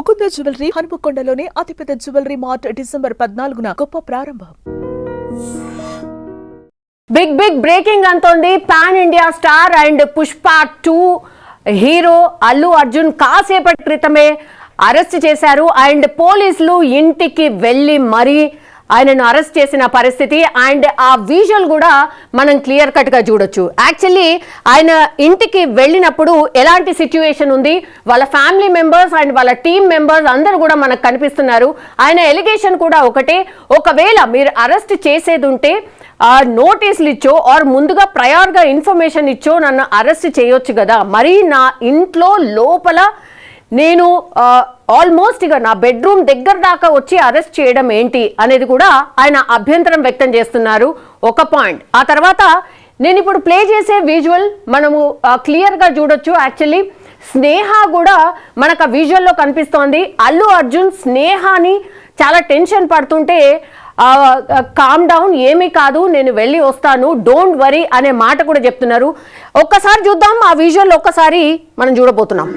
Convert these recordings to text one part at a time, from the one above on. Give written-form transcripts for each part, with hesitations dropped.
Mukunda jewellery హనుమకొండలోని అతిపెద్ద jewellery mart December 14న గొప్ప ప్రారంభం. బిగ్ బ్రేకింగ్ అంతోంది. Pan India star and Pushpa 2 hero Allu Arjun కాసేపటి క్రితమే అరెస్ట్ చేశారు. అండ్ పోలీసులు ఇంటికి వెళ్ళి మరీ ఆయనను అరెస్ట్ చేసిన పరిస్థితి. అండ్ ఆ విజువల్ కూడా మనం క్లియర్ కట్ గా చూడొచ్చు. యాక్చువల్లీ ఆయన ఇంటికి వెళ్ళినప్పుడు ఎలాంటి సిచ్యువేషన్ ఉంది, వాళ్ళ ఫ్యామిలీ మెంబర్స్ అండ్ వాళ్ళ టీమ్ మెంబర్స్ అందరూ కూడా మనకు కనిపిస్తున్నారు. ఆయన ఎలిగేషన్ కూడా ఒకటే, ఒకవేళ మీరు అరెస్ట్ చేసేది ఉంటే నోటీసులు ఇచ్చో ఆర్ ముందుగా ప్రయర్గా ఇన్ఫర్మేషన్ ఇచ్చో నన్ను అరెస్ట్ చేయొచ్చు కదా, మరి నా ఇంట్లో లోపల నేను ఆల్మోస్ట్ ఇక నా బెడ్రూమ్ దగ్గర దాకా వచ్చి అరెస్ట్ చేయడం ఏంటి అనేది కూడా ఆయన అభ్యంతరం వ్యక్తం చేస్తున్నారు. ఒక పాయింట్. ఆ తర్వాత నేను ఇప్పుడు ప్లే చేసే విజువల్ మనము క్లియర్గా చూడొచ్చు. యాక్చువల్లీ స్నేహ కూడా మనకు ఆ విజువల్లో కనిపిస్తోంది. అల్లు అర్జున్ స్నేహాని చాలా టెన్షన్ పడుతుంటే కామ్ డౌన్, ఏమీ కాదు, నేను వెళ్ళి వస్తాను, డోంట్ వరీ అనే మాట కూడా చెప్తున్నారు. ఒక్కసారి చూద్దాం ఆ విజువల్, ఒక్కసారి మనం చూడబోతున్నాం.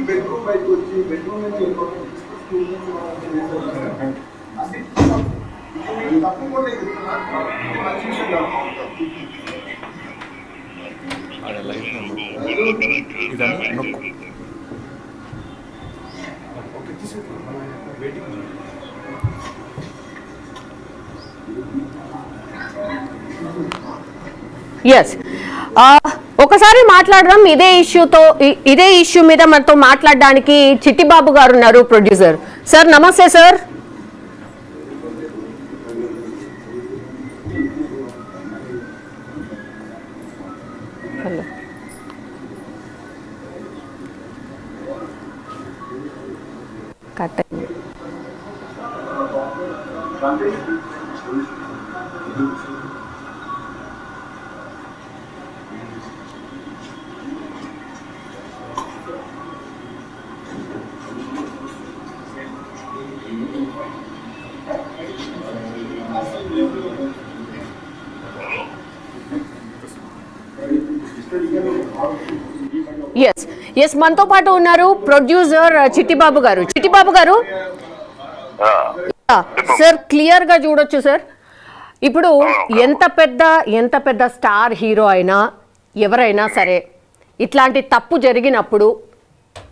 బెడ్రూమ్ బయటకు వచ్చి బెడ్రూమ్ నుంచి తప్పకుండా ఎస్, ఒకసారి మాట్లాడదాం ఇదే ఇష్యూ మీద మనతో మాట్లాడడానికి చిట్టిబాబు గారు ఉన్నారు, ప్రొడ్యూసర్. సార్ నమస్తే సార్. కట్ ఎస్ మనతో పాటు ఉన్నారు ప్రొడ్యూసర్ చిట్టిబాబు గారు. చిట్టిబాబు గారు సార్ క్లియర్ గా చూడొచ్చు సార్. ఇప్పుడు ఎంత పెద్ద స్టార్ హీరో అయినా ఎవరైనా సరే ఇట్లాంటి తప్పు జరిగినప్పుడు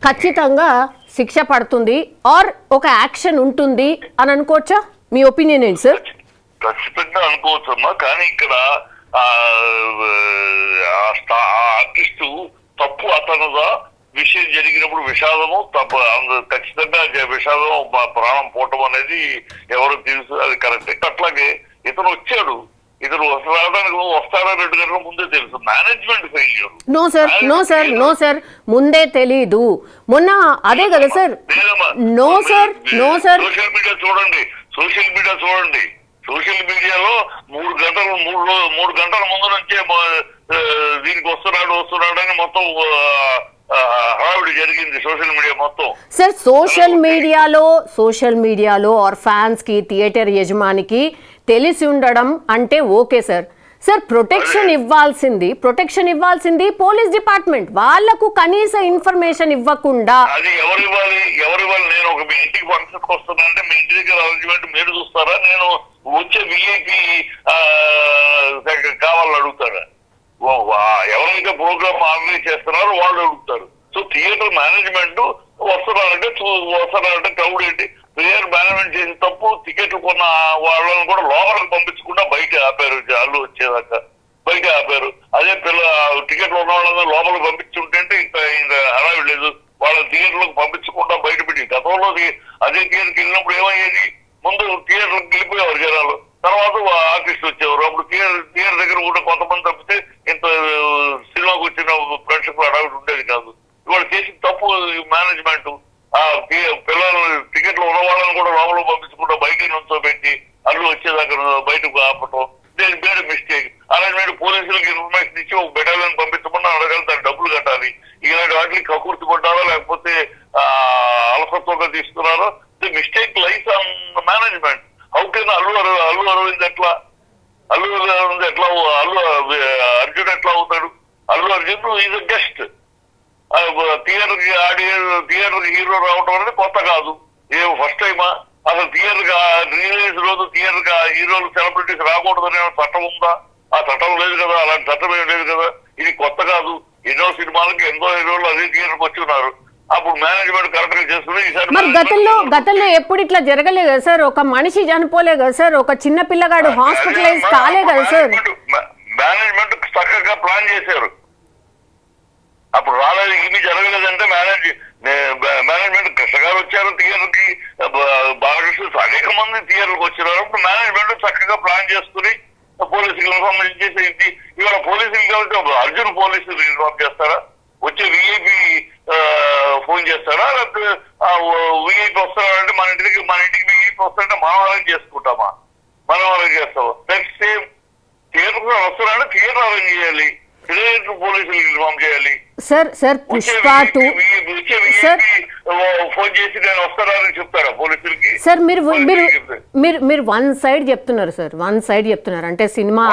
ఖచ్చితంగా శిక్ష పడుతుంది ఆర్ ఒక యాక్షన్ ఉంటుంది అని అనుకోవచ్చా? మీ ఒపీనియన్ ఏంటి సార్? ఖచ్చితంగా అనుకోవచ్చమ్మా, కానీ ఇక్కడ ఆర్టిస్టు తప్పు అతనుగా విషయం జరిగినప్పుడు విషాదము తప్పు, ఖచ్చితంగా విషాదం ప్రాణం పోవటం అనేది ఎవరు తెలుసు, అది కరెక్టే. అట్లాగే ఇతను వచ్చాడు, ఇతను రావడానికి వస్తాడా 2 గంటల ముందే తెలుసు. Management failure. నో సార్ ముందే తెలీదు. మొన్న అదే కదా sir. No sir social media చూడండి. సోషల్ మీడియాలో 3 గంటల ముందు నుంచే దీనికి వస్తున్నాడు అని మొత్తం హడావిడి జరిగింది సోషల్ మీడియా మొత్తం. సార్ సోషల్ మీడియాలో ఆర్ ఫ్యాన్స్ కి, థియేటర్ యజమానికి తెలిసి ఉండడం అంటే ఓకే సార్. ప్రొటెక్షన్ ఇవ్వాల్సింది పోలీస్ డిపార్ట్మెంట్. వాళ్లకు కనీస ఇన్ఫర్మేషన్ ఇవ్వకుండా అది ఎవరు ఇవ్వాలి? నేను ఒక మీ ఇంటికి ఫంక్షన్కి వస్తున్నా అంటే మీ ఇంటి దగ్గర అరేంజ్మెంట్ మీరు చూస్తారా? నేను వచ్చే విఐపి కావాలని అడుగుతారా? ఎవరైతే ప్రోగ్రామ్ ఆర్గనైజ్ చేస్తున్నారో వాళ్ళు అడుగుతారు. సో థియేటర్ మేనేజ్మెంట్ వస్తున్నారంటే క్రౌడ్ ఏంటి, ప్లేయర్ మేనేజ్మెంట్ చేసి తప్పు. టికెట్లు కొన్న వాళ్ళని కూడా లోపలికి పంపించకుండా బయట ఆపారు. అల్లు వచ్చేదాకా బయట ఆపారు. అదే టికెట్లు ఉన్న వాళ్ళని లోపలికి పంపించుంటే ఇంకా హడావిడి లేదు. వాళ్ళ థియేటర్లకు పంపించకుండా బయటపెట్టి గతంలో అదే థియేటర్కి వెళ్ళినప్పుడు ఏమయ్యేది, ముందు థియేటర్కి వెళ్ళిపోయేవారు జనాలు, తర్వాత ఆర్టిస్ట్ వచ్చేవారు. అప్పుడు థియేటర్ దగ్గర కూడా కొంతమంది తప్పితే ఇంత సినిమాకి వచ్చిన ప్రేక్షకులు అడగడం ఉండేది కాదు. ఇవాళ చేసిన తప్పు మేనేజ్మెంట్. ఆ పిల్లలు టికెట్లు ఉన్న వాళ్ళని కూడా లోపల పంపించకుండా బయట నుంచోబెట్టి అల్లు వచ్చేదాకా బయటకు ఆపటం, దేని మేడ్ మిస్టేక్. అలాంటి పోలీసులకు ఇన్ఫర్మేషన్ ఇచ్చి ఒక బెటాలియన్ పంపించకుండా అడగాలి, దానికి డబ్బులు కట్టాలి. ఇలాంటి వాటికి కకూర్తి పడ్డారో లేకపోతే అలసత్వంగా తీసుకున్నారో, the mistake lies on management. How can Allu Aravind ఎట్లా అర్జున్ ఎట్లా అవుతాడు? Allu Arjun is a guest. Theatre కి హీరో రావటం అనేది కొత్త కాదు, ఫస్ట్ టైమా? అసలు థియేటర్ రిలీజ్ రోజు థియేటర్ హీరోలు సెలబ్రిటీస్ రాకూడదనే చట్టం ఉందా? ఆ చట్టం లేదు కదా, అలాంటి చట్టం ఏం లేదు కదా. ఇది కొత్త కాదు, ఎన్నో సినిమాలకి ఎంతో హీరోలు అదే థియేటర్కి వచ్చి ఉన్నారు. అప్పుడు మేనేజ్మెంట్ కరెక్ట్ గా చేస్తున్నారు. మరి గతంలో ఎప్పుడు ఇట్లా జరగలేదు కదా సార్? ఒక మనిషి చనిపోలే కదా సార్? ఒక చిన్న పిల్లగాడు హాస్పిటలైజ్ కాలే కదా సార్? మేనేజ్మెంట్ చక్కగా ప్లాన్ చేశారు. అప్పుడు రాలేదు, ఇన్ని జరగలేదంటే మేనేజ్మెంట్ కృష్ణ గారు వచ్చారు థియేటర్ కి, బాలకృష్ణ అనేక మంది థియేటర్కి వచ్చినారు. అప్పుడు మేనేజ్మెంట్ చక్కగా ప్లాన్ చేసుకుని పోలీసులకు ఇన్ఫార్మేషన్ చేసేది. ఇవాళ పోలీసులు కాబట్టి అర్జున్ పోలీసులు ఇన్ఫార్మ్ చేస్తారా? వచ్చే విఐపి ఫోన్ చేస్తారా? లేకపోతే విఐపి వస్తారంటే మన ఇంటికి విఐపి వస్తారంటే మనం వాళ్ళకి చేసుకుంటామా? మనం వాళ్ళకి చేస్తామా? నెక్స్ట్ సేమ్ థియేటర్ వస్తారంటే థియేటర్ అరేంజ్ చేయాలి, థియేటర్ పోలీసులు ఇన్ఫార్మ్ చేయాలి. సార్ పుష్ప 2 ఫోన్ చేసి నేను వస్తారని చెప్తారా పోలీసులకి? సార్ మీరు వన్ సైడ్ చెప్తున్నారు సార్, వన్ సైడ్ చెప్తున్నారు. అంటే సినిమా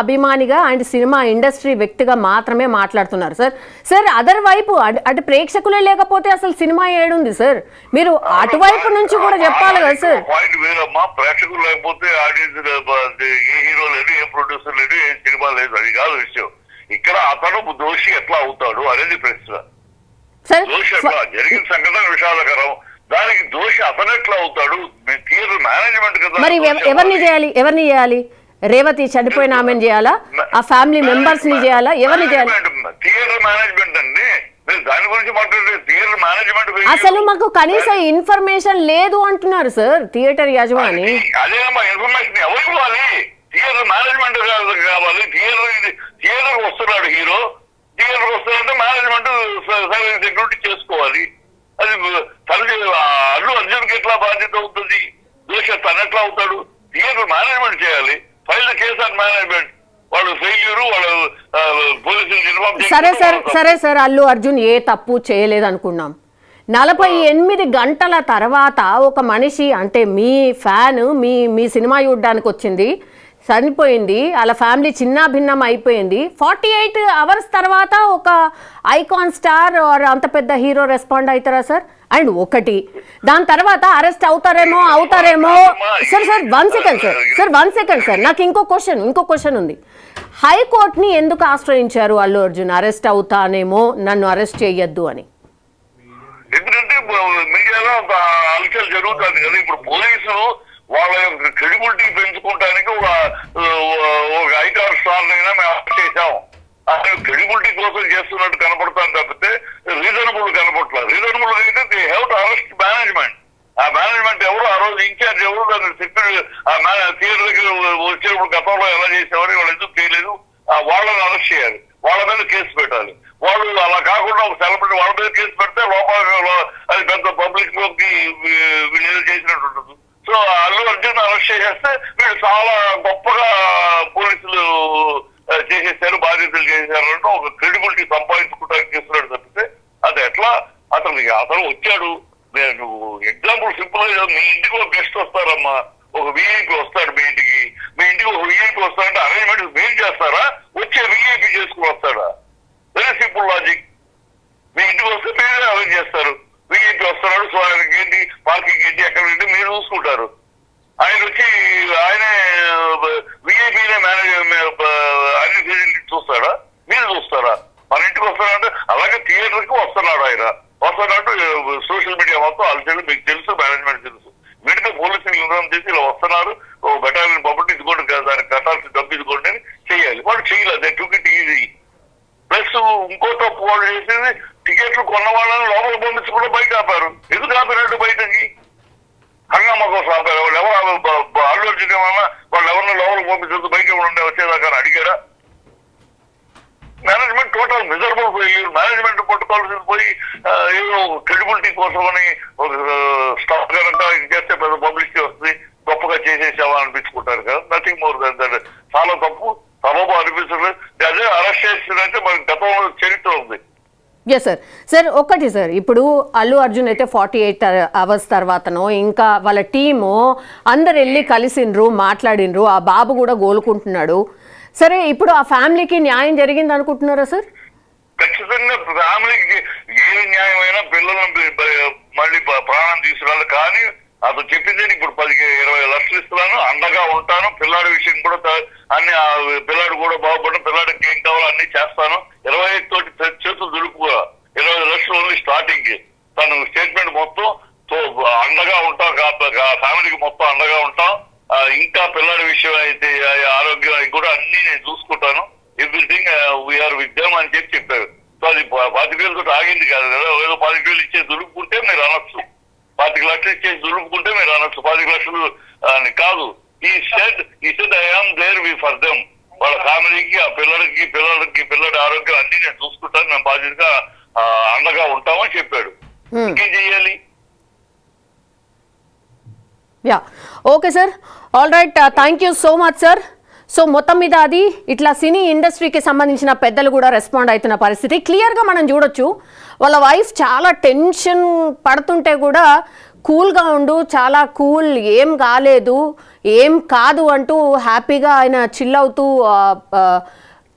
అభిమానిగా అండ్ సినిమా ఇండస్ట్రీ వ్యక్తిగా మాత్రమే మాట్లాడుతున్నారు సార్. అదర్ వైపు అటు ప్రేక్షకులే లేకపోతే అసలు సినిమా ఏడుంది సార్? మీరు అటువైపు నుంచి కూడా చెప్పాలి కదా సార్. పాయింట్ వేరమ్మా, ప్రేక్షకులు లేకపోతే ఆడియన్స్ ఏ హీరో లేదు, ఏ ప్రొడ్యూసర్ లేదు, ఏ సినిమా లేదు, అది కాదు విషయం. ఇక్కడ అతను దోషి ఎట్లా అవుతాడు అనేది ప్రశ్న. దోషి ఎట్లా జరిగిన సంఘటన విషాదకరం, దానికి దోషి అతను ఎట్లా అవుతాడు? థియేటర్ మేనేజ్మెంట్ కదా. మరి ఎవరిని చేయాలి? రేవతి చనిపోయిన ఆమెను చేయాలా? ఆ ఫ్యామిలీ మెంబర్స్ ని చేయాలా? ఎవరిని చేయాలి? థియేటర్ మేనేజ్మెంట్ అండి. దాని గురించి మాట్లాడే థియేటర్ మేనేజ్మెంట్ అసలు మాకు కనీసం ఇన్ఫర్మేషన్ లేదు అంటున్నారు సార్ థియేటర్ యజమాని. అదేమా ఇన్ఫర్మేషన్ ఎవరు ఇవ్వాలి? థియేటర్ మేనేజ్మెంట్ కావాలి. థియేటర్ వస్తున్నాడు హీరో, థియేటర్ వస్తున్నాడంటే మేనేజ్మెంట్ సెక్యూరిటీ చేసుకోవాలి. అది అల్లు అర్జున్కి ఎట్లా బాధ్యత అవుతుంది? దోష తను ఎట్లా అవుతాడు? థియేటర్ మేనేజ్మెంట్ చేయాలి. File case on management. వాళ్ళు ఫెయిల్యూరు, వాళ్ళు పోలీసులు ఇన్ఫార్మ్. సరే సార్, అల్లు అర్జున్ ఏ తప్పు చేయలేదు అనుకున్నాం. 48 గంటల తర్వాత ఒక మనిషి, అంటే మీ ఫ్యాన్ మీ సినిమా చూడడానికి వచ్చింది, చనిపోయింది, వాళ్ళ ఫ్యామిలీ చిన్న భిన్నం అయిపోయింది. 48 అవర్స్ తర్వాత ఒక ఐకాన్ స్టార్ అంత పెద్ద హీరో రెస్పాండ్ అవుతారా సార్? అండ్ ఒకటి దాని తర్వాత అరెస్ట్ అవుతారేమో సార్. 1 సెకండ్ సార్, నాకు ఇంకో క్వశ్చన్ ఉంది. హైకోర్టుని ఎందుకు ఆశ్రయించారు అల్లు అర్జున్? అరెస్ట్ అవుతానేమో, నన్ను అరెస్ట్ చేయొద్దు అని. ఎందుకంటే మీడియాలో అలచల్ జరుగుతుంది కదా. ఇప్పుడు పోలీసులు వాళ్ళ యొక్క క్రెడిబిలిటీ పెంచుకోవడానికి ఒక ఐకాన్ స్టార్ అయినా మేము అరెస్ట్ చేశాం అసలు క్రెడిబిలిటీ కోసం చేస్తున్నట్టు కనపడతాను తప్పితే రీజనబుల్ కనపడలేదు. రీజనబుల్ అయితే they have to arrest management. ఆ మేనేజ్మెంట్ ఎవరు, ఆ రోజు ఇన్ఛార్జ్ ఎవరు, దాన్ని సెక్యూరిటీ థియేటర్ దగ్గర వచ్చేటప్పుడు గతంలో ఎలా చేసేవారు, వాళ్ళు ఎందుకు చేయలేదు, వాళ్ళని అరెస్ట్ చేయాలి, వాళ్ళ మీద కేసు పెట్టాలి. వాళ్ళు అలా కాకుండా ఒక సెలబ్రిటీ వాళ్ళ మీద కేసు పెడితే లోపల అది పెద్ద పబ్లిక్ లోకి వీళ్ళు చేసినట్టు ఉంటుంది. సో అల్లు అర్జున్ అరెస్ట్ చేసేస్తే వీళ్ళు చాలా గొప్పగా పోలీసులు చేసేసారు, బాధ్యతలు చేసేసారు అంటే ఒక క్రెడిబిలిటీ సంపాదించుకోవడానికి చేస్తున్నాడు తప్పితే అది ఎట్లా అతను వచ్చాడు. నేను ఎగ్జాంపుల్ సింపుల్ గా మీ ఇంటికి ఒక గెస్ట్ వస్తారమ్మా, ఒక విఐపి వస్తాడు మీ ఇంటికి ఒక విఐపి వస్తాడంటే అరేంజ్మెంట్ మీరు చేస్తారా, వచ్చే విఐపి చేసుకుని వస్తాడా? Very simple logic. మీ ఇంటికి వస్తే మీరే అరేంజ్ చేస్తారు. విఐపి వస్తున్నాడు, సో ఆయనకి ఏంటి పార్కింగ్ ఏంటి ఎక్కడ ఏంటి మీరు చూసుకుంటారు. ఆయన వచ్చి ఆయనే విఐపినే అన్ని ఫెసిలిటీ చూస్తాడా, మీరు చూస్తారా? మన ఇంటికి వస్తాడంటే అలాగే థియేటర్ కి వస్తున్నాడు. ఆయన వస్తాడంటూ సోషల్ మీడియా మొత్తం అలసలు మీకు తెలుసు, మేనేజ్మెంట్ తెలుసు. వీటితో పోలీసులు ఇన్ఫార్మ్ చేసి ఇలా వస్తున్నారు, ఓ బెటాలియన్ పంపండి, ఇదిగోండి దానికి కట్టాల్సిన డబ్బు ఇదిగోండి అని చేయాలి. వాడు చేయలేదు, they took it easy. Plus ఇంకో తప్పు వాళ్ళు చేసింది టికెట్లు కొన్న వాళ్ళని లోపల పంపించకుండా బయట ఆపారు. ఎందుకు ఆపినట్టు బయటకి? హంగామా కోసం ఆపారు. వాళ్ళు ఎవరు అల్లు అర్జున్ ఏమన్నా వాళ్ళు ఎవరిని లోపలికి పంపించద్దు బయట ఉండే వచ్చేదాకా అడిగారా? Management total miserable failure. Management పట్టుకోవాల్సింది పోయి ఏదో క్రెడిబిలిటీ కోసం అని స్టాక్ కనుక చేస్తే పెద్ద పబ్లిసిటీ వస్తుంది, గొప్పగా చేసేసావా అనిపించుకుంటారు కదా. Nothing more than that. చాలా తప్పు, సబబు అనిపించలేదు. అదే అరెస్ట్ చేసిందంటే మనకి గతంలో చరిత్ర ఉంది. Yes sir. సార్ ఒక్కటి సార్, ఇప్పుడు అల్లు అర్జున్ అయితే 48 అవర్స్ తర్వాతనో ఇంకా వాళ్ళ టీము అందరు వెళ్ళి కలిసిండ్రు, మాట్లాడినరు, ఆ బాబు కూడా గోలుకుంటున్నాడు. సరే, ఇప్పుడు ఆ ఫ్యామిలీకి న్యాయం జరిగింది అనుకుంటున్నారా సార్? ఖచ్చితంగా ఫ్యామిలీకి ఏ న్యాయమైనా పిల్లలను మళ్ళీ ప్రాణం తీసుకురాలి. కానీ అతను చెప్పింది ఇప్పుడు 10-20 లక్షలు ఇస్తున్నాను, అండగా ఉంటాను, పిల్లాడి విషయం కూడా అన్ని పిల్లాడు కూడా బాగుపడడం, పిల్లాడికి ఏం కావాలో అన్ని చేస్తాను, 25 తోటి చేతులు దులుపుగా 25 లక్షలు ఓన్లీ స్టార్టింగ్ కి తను స్టేట్మెంట్ మొత్తం అండగా ఉంటాం, ఫ్యామిలీకి మొత్తం అండగా ఉంటాం, ఇంకా పిల్లాడి విషయం అయితే ఆరోగ్యం కూడా అన్ని నేను చూసుకుంటాను, ఎవ్రీథింగ్ వీఆర్ విత్ దెమ్ అని చెప్పారు. సో అది 25,000 తోటి ఆగింది కాదు కదా. ఏదో 25,000 ఇచ్చేసి దులుపుకుంటే మీరు అనొచ్చు, 25 లక్షలు ఇచ్చేసి దులుపుకుంటే మీరు అనొచ్చు, 25 లక్షలు అని కాదు. He said I am there we for them. వాళ్ళ ఫ్యామిలీకి, ఆ పిల్లడి ఆరోగ్యం అన్ని నేను చూసుకుంటాను, మేము బాధ్యతగా అండగా ఉంటామని చెప్పాడు. ఇంకేం చెయ్యాలి? Yeah, okay sir, all right, thank you so much sir. So మొత్తం మీద అది ఇట్లా సినీ ఇండస్ట్రీకి సంబంధించిన పెద్దలు కూడా రెస్పాండ్ అవుతున్న పరిస్థితి క్లియర్గా మనం చూడొచ్చు. వాళ్ళ వైఫ్ చాలా టెన్షన్ పడుతుంటే కూడా కూల్గా ఉండు, చాలా కూల్, ఏం కాలేదు, ఏం కాదు అంటూ హ్యాపీగా ఆయన చిల్ అవుతూ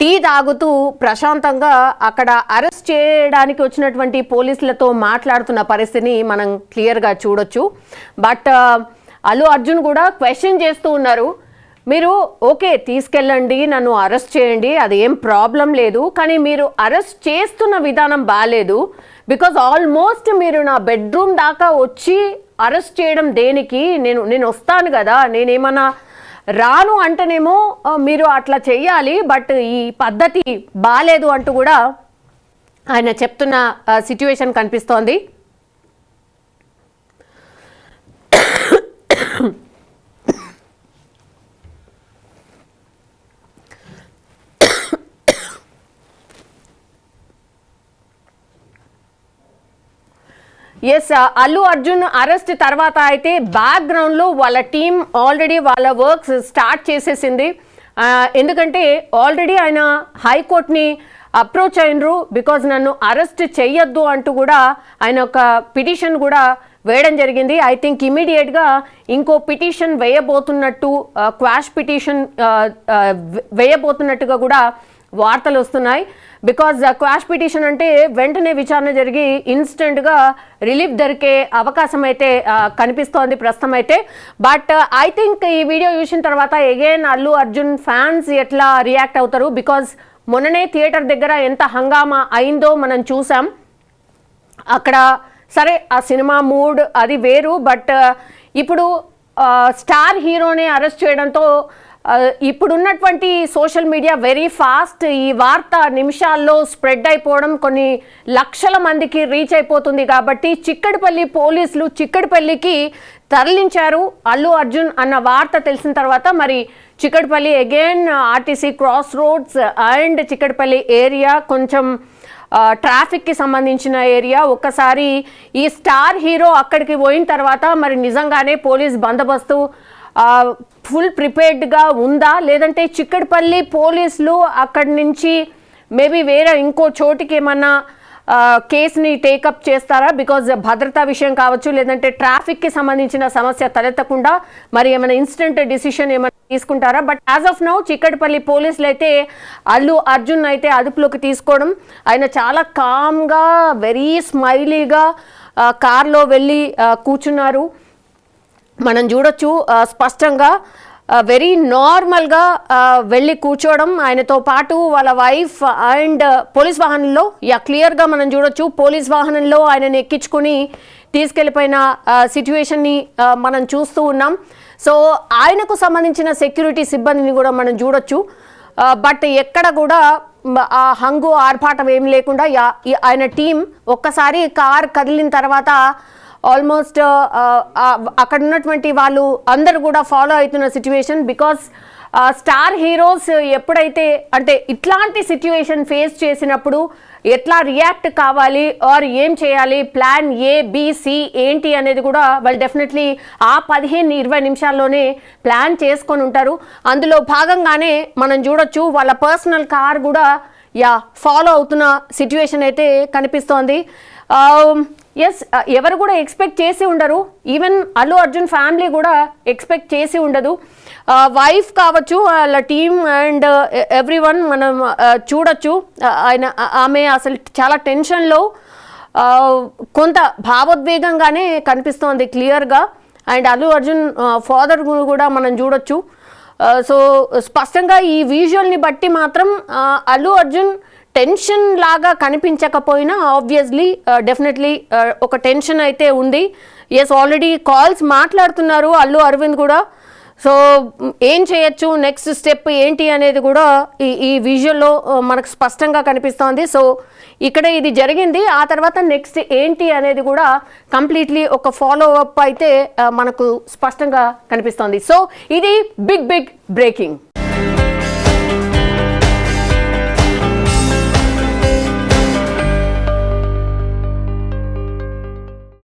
టీ తాగుతూ ప్రశాంతంగా అక్కడ అరెస్ట్ చేయడానికి వచ్చినటువంటి పోలీసులతో మాట్లాడుతున్న పరిస్థితిని మనం క్లియర్గా చూడొచ్చు. బట్ అల్లు అర్జున్ కూడా క్వశ్చన్ చేస్తూ ఉన్నారు, మీరు ఓకే తీసుకెళ్ళండి, నన్ను అరెస్ట్ చేయండి, అది ఏం ప్రాబ్లం లేదు, కానీ మీరు అరెస్ట్ చేస్తున్న విధానం బాగాలేదు. బికాజ్ ఆల్మోస్ట్ మీరు నా బెడ్రూమ్ దాకా వచ్చి అరెస్ట్ చేయడం దేనికి? నేను వస్తాను కదా, నేనేమన్నా రాను అంటేనేమో మీరు అట్లా చెయ్యాలి, బట్ ఈ పద్ధతి బాగాలేదు అంటూ కూడా ఆయన చెప్తున్న సిచ్యువేషన్ కనిపిస్తోంది. ఎస్, అల్లు అర్జున్ అరెస్ట్ తర్వాత అయితే బ్యాక్గ్రౌండ్లో వాళ్ళ టీం ఆల్రెడీ వాళ్ళ వర్క్స్ స్టార్ట్ చేసేసింది. ఎందుకంటే ఆల్రెడీ ఆయన హైకోర్టుని అప్రోచ్ అయినరు, బికాజ్ నన్ను అరెస్ట్ చెయ్యొద్దు అంటూ కూడా ఆయన ఒక పిటిషన్ కూడా వేయడం జరిగింది. ఐ థింక్ ఇమీడియట్గా ఇంకో పిటిషన్ వేయబోతున్నట్టు, క్వాష్ పిటిషన్ వేయబోతున్నట్టుగా కూడా వార్తలు వస్తున్నాయి. బికాజ్ క్వాష్ పిటిషన్ అంటే వెంటనే విచారణ జరిగి ఇన్స్టెంట్గా రిలీఫ్ దొరికే అవకాశం అయితే కనిపిస్తోంది ప్రస్తుతం అయితే. బట్ ఐ థింక్ ఈ వీడియో చూసిన తర్వాత అగైన్ అల్లు అర్జున్ ఫ్యాన్స్ ఎట్లా రియాక్ట్ అవుతారు? బికాజ్ మొన్ననే థియేటర్ దగ్గర ఎంత హంగామా అయిందో మనం చూసాం. అక్కడ సరే ఆ సినిమా మూడ్ అది వేరు, బట్ ఇప్పుడు స్టార్ హీరోని అరెస్ట్ చేయడంతో ఇప్పుడున్నటువంటి సోషల్ మీడియా వెరీ ఫాస్ట్, ఈ వార్త నిమిషాల్లో స్ప్రెడ్ అయిపోవడం, కొన్ని లక్షల మందికి రీచ్ అయిపోతుంది. కాబట్టి చిక్కడపల్లి పోలీసులు చిక్కడపల్లికి తరలించారు అల్లు అర్జున్ అన్న వార్త తెలిసిన తర్వాత. మరి Chikkadpally again RTC cross roads and Chikkadpally area కొంచెం ట్రాఫిక్కి సంబంధించిన ఏరియా. ఒక్కసారి ఈ స్టార్ హీరో అక్కడికి పోయిన తర్వాత మరి నిజంగానే పోలీస్ బందోబస్తు ఫుల్ ప్రిపేర్డ్గా ఉందా, లేదంటే చిక్కడపల్లి పోలీసులు అక్కడి నుంచి మేబీ వేరే ఇంకో చోటికి ఏమన్నా కేసుని టేకప్ చేస్తారా? బికాజ్ భద్రతా విషయం కావచ్చు, లేదంటే ట్రాఫిక్కి సంబంధించిన సమస్య తలెత్తకుండా మరి ఏమైనా ఇన్స్టెంట్ డిసిషన్ ఏమైనా తీసుకుంటారా? But as of now Chikkadpally పోలీసులు అయితే అల్లు అర్జున్ అయితే అదుపులోకి తీసుకోవడం, ఆయన చాలా కామ్గా వెరీ స్మైలీగా కార్లో వెళ్ళి కూర్చున్నారు. మనం చూడొచ్చు స్పష్టంగా వెరీ నార్మల్గా వెళ్ళి కూర్చోవడం, ఆయనతో పాటు వాళ్ళ వైఫ్ అండ్ పోలీస్ వాహనంలో క్లియర్గా మనం చూడొచ్చు. పోలీస్ వాహనంలో ఆయనని ఎక్కించుకొని తీసుకెళ్ళిపోయిన సిచ్యువేషన్ని మనం చూస్తూ ఉన్నాం. సో ఆయనకు సంబంధించిన సెక్యూరిటీ సిబ్బందిని కూడా మనం చూడొచ్చు. బట్ ఎక్కడ కూడా ఆ హంగు ఆర్భాటం ఏం లేకుండా ఆయన టీం ఒక్కసారి కార్ కదిలిన తర్వాత ఆల్మోస్ట్ అక్కడ ఉన్నటువంటి వాళ్ళు అందరూ కూడా ఫాలో అవుతున్న సిచ్యువేషన్. బికాస్ స్టార్ హీరోస్ ఎప్పుడైతే అంటే ఇట్లాంటి సిచ్యువేషన్ ఫేస్ చేసినప్పుడు ఎట్లా రియాక్ట్ కావాలి ఆర్ ఏం చేయాలి, ప్లాన్ ABC ఏంటి అనేది కూడా వాళ్ళు డెఫినెట్లీ ఆ 15-20 నిమిషాల్లోనే ప్లాన్ చేసుకొని ఉంటారు. అందులో భాగంగానే మనం చూడొచ్చు వాళ్ళ పర్సనల్ కార్ కూడా ఫాలో అవుతున్న సిచ్యువేషన్ అయితే కనిపిస్తోంది. ఎస్, ఎవరు కూడా ఎక్స్పెక్ట్ చేసి ఉండరు, ఈవెన్ అల్లు అర్జున్ ఫ్యామిలీ కూడా ఎక్స్పెక్ట్ చేసి ఉండదు. వైఫ్ కావచ్చు, వాళ్ళ టీమ్ అండ్ ఎవ్రీవన్ మనం చూడొచ్చు. ఆమె అసలు చాలా టెన్షన్లో కొంత భావోద్వేగంగానే కనిపిస్తోంది క్లియర్గా. అండ్ అల్లు అర్జున్ ఫాదర్ కూడా మనం చూడొచ్చు. సో స్పష్టంగా ఈ విజువల్ని బట్టి మాత్రం అల్లు అర్జున్ టెన్షన్ లాగా కనిపించకపోయినా ఆబ్వియస్లీ డెఫినెట్లీ ఒక టెన్షన్ అయితే ఉంది. ఎస్, ఆల్రెడీ కాల్స్ మాట్లాడుతున్నారు అల్లు అరవింద్ కూడా. సో ఏం చేయొచ్చు, నెక్స్ట్ స్టెప్ ఏంటి అనేది కూడా ఈ విజువల్లో మనకు స్పష్టంగా కనిపిస్తోంది. సో ఇక్కడ ఇది జరిగింది, ఆ తర్వాత నెక్స్ట్ ఏంటి అనేది కూడా కంప్లీట్లీ ఒక ఫాలో అప్ అయితే మనకు స్పష్టంగా కనిపిస్తోంది. సో ఇది బిగ్ బ్రేకింగ్.